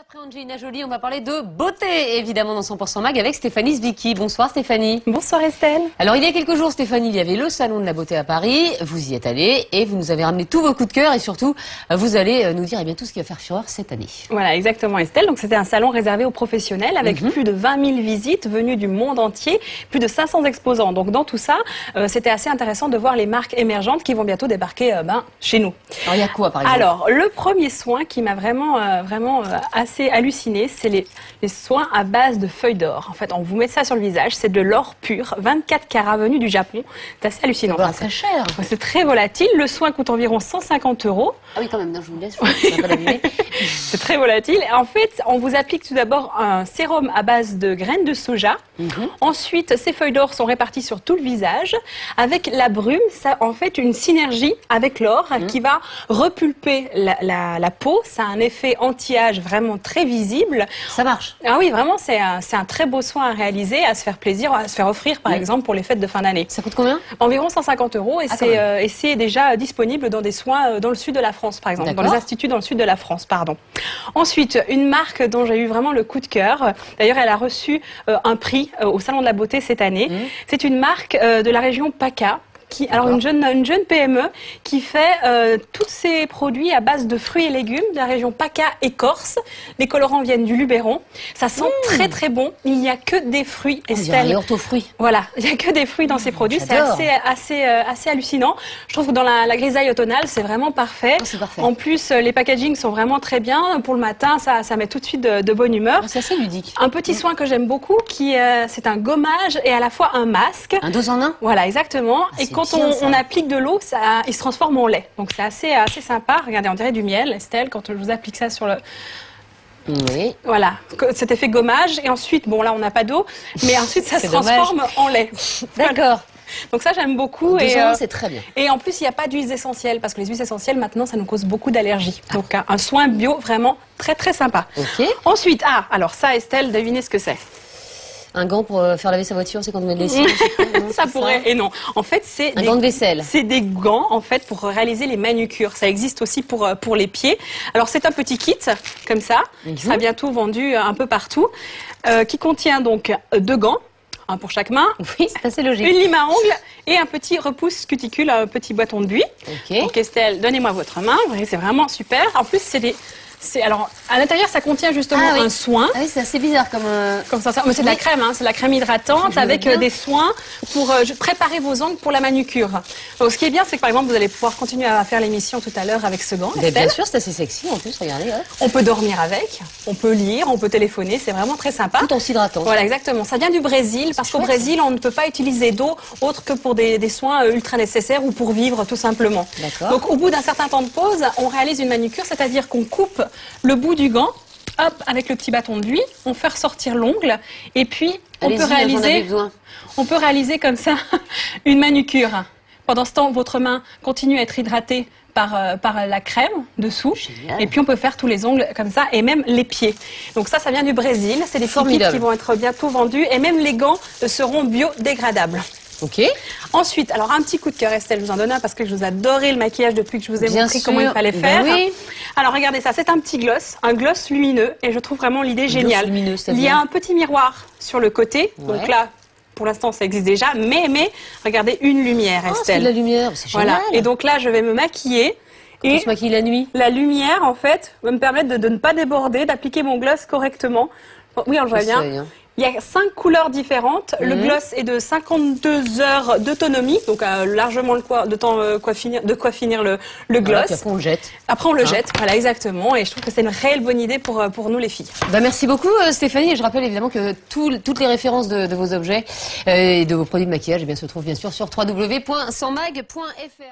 Après Angelina Jolie, on va parler de beauté, évidemment, dans 100% Mag avec Stéphanie Zwicky. Bonsoir Stéphanie. Bonsoir Estelle. Alors il y a quelques jours, Stéphanie, il y avait le Salon de la Beauté à Paris. Vous y êtes allée et vous nous avez ramené tous vos coups de cœur et surtout, vous allez nous dire tout ce qui va faire fureur cette année. Voilà, exactement Estelle. Donc c'était un salon réservé aux professionnels avec plus de 20 000 visites venues du monde entier, plus de 500 exposants. Donc dans tout ça, c'était assez intéressant de voir les marques émergentes qui vont bientôt débarquer chez nous. Alors il y a quoi par exemple? Alors le premier soin qui m'a vraiment assez halluciné, c'est les soins à base de feuilles d'or. En fait, on vous met ça sur le visage, c'est de l'or pur, 24 carats venu du Japon. C'est assez hallucinant. C'est très cher. C'est très volatile. Le soin coûte environ 150 €. Ah oui, quand même, non, je vous laisse, je vais pas l'abîmer. C'est très volatile. En fait, on vous applique tout d'abord un sérum à base de graines de soja. Ensuite, ces feuilles d'or sont réparties sur tout le visage. Avec la brume, ça en fait une synergie avec l'or qui va repulper la peau. Ça a un effet anti-âge vraiment très visible. Ça marche. Ah oui, vraiment, c'est un très beau soin à réaliser, à se faire plaisir, à se faire offrir par exemple pour les fêtes de fin d'année. Ça coûte combien? Environ 150 € et c'est déjà disponible dans des soins dans le sud de la France par exemple, dans les instituts dans le sud de la France, pardon. Ensuite, une marque dont j'ai eu vraiment le coup de cœur, d'ailleurs elle a reçu un prix au Salon de la Beauté cette année, c'est une marque de la région PACA. Alors une jeune PME qui fait tous ses produits à base de fruits et légumes de la région PACA et Corse. Les colorants viennent du Luberon. Ça sent très très bon. Il n'y a que des fruits, Estelle. Les orthofruits. Voilà, il n'y a que des fruits dans ces produits. C'est assez hallucinant. Je trouve que dans la grisaille automnale, c'est vraiment parfait. Parfait. En plus, les packagings sont vraiment très bien. Pour le matin, ça met tout de suite de bonne humeur. C'est assez ludique. Un petit soin que j'aime beaucoup, c'est un gommage et à la fois un masque. Un 2 en 1. Voilà, exactement. Et quand on applique de l'eau, il se transforme en lait. Donc c'est assez sympa. Regardez, on dirait du miel, Estelle, quand je vous applique ça sur le... Oui. Voilà, cet effet gommage. Et ensuite, bon là on n'a pas d'eau, mais ensuite ça se transforme en lait. D'accord. Donc ça j'aime beaucoup. C'est très bien. Et en plus il n'y a pas d'huiles essentielles, parce que les huiles essentielles maintenant ça nous cause beaucoup d'allergies. Donc un soin bio vraiment très très sympa. Ensuite, alors ça Estelle, devinez ce que c'est? Un gant pour faire laver sa voiture, c'est quand on met de lessive. Ça pourrait, et non. En fait, c'est un gant de vaisselle. C'est des gants, en fait, pour réaliser les manucures. Ça existe aussi pour les pieds. Alors, c'est un petit kit, comme ça, qui sera bientôt vendu un peu partout, qui contient donc 2 gants, un pour chaque main. Oui, c'est assez logique. Une lime à ongles et un petit repousse cuticule, un petit bâton de buis. Donc, Estelle, donnez-moi votre main. Vous voyez, c'est vraiment super. En plus, alors, à l'intérieur, ça contient justement un soin. Ah oui, c'est assez bizarre comme ça. Mais c'est de la crème, c'est de la crème hydratante avec des soins pour préparer vos ongles pour la manucure. Donc, ce qui est bien, c'est que par exemple, vous allez pouvoir continuer à faire l'émission tout à l'heure avec ce gant. Bien sûr, c'est assez sexy en plus, regardez. On peut dormir avec, on peut lire, on peut téléphoner, c'est vraiment très sympa. Tout en s'hydratant. Voilà, exactement. Ça vient du Brésil, parce qu'au Brésil, on ne peut pas utiliser d'eau autre que pour des soins ultra nécessaires ou pour vivre tout simplement. Donc, au bout d'un certain temps de pause, on réalise une manucure, c'est-à-dire qu'on coupe le bout du gant, hop, avec le petit bâton de buis, on fait ressortir l'ongle et puis on peut réaliser comme ça une manucure. Pendant ce temps, votre main continue à être hydratée par la crème dessous. Et puis on peut faire tous les ongles comme ça et même les pieds. Donc ça vient du Brésil. C'est des kits qui vont être bientôt vendus et même les gants seront biodégradables. Ensuite, alors un petit coup de cœur, Estelle, je vous en donne un parce que je vous adorais le maquillage depuis que je vous ai montré comment il fallait faire. Alors regardez ça, c'est un petit gloss, un gloss lumineux et je trouve vraiment l'idée géniale. Il y a un petit miroir sur le côté, donc là, pour l'instant ça existe déjà, mais regardez une lumière, Estelle. C'est de la lumière, c'est génial. Voilà, et donc là je vais me maquiller. Et on se maquille la nuit. La lumière, en fait, va me permettre de ne pas déborder, d'appliquer mon gloss correctement. Oui, on le voit bien. Il y a 5 couleurs différentes. Le gloss est de 52 heures d'autonomie, donc largement de quoi finir le gloss. Puis après on le jette. Après on le jette, voilà exactement. Et je trouve que c'est une réelle bonne idée pour nous les filles. Merci beaucoup Stéphanie. Et je rappelle évidemment que toutes les références de vos objets et de vos produits de maquillage se trouvent bien sûr sur www.100mag.fr.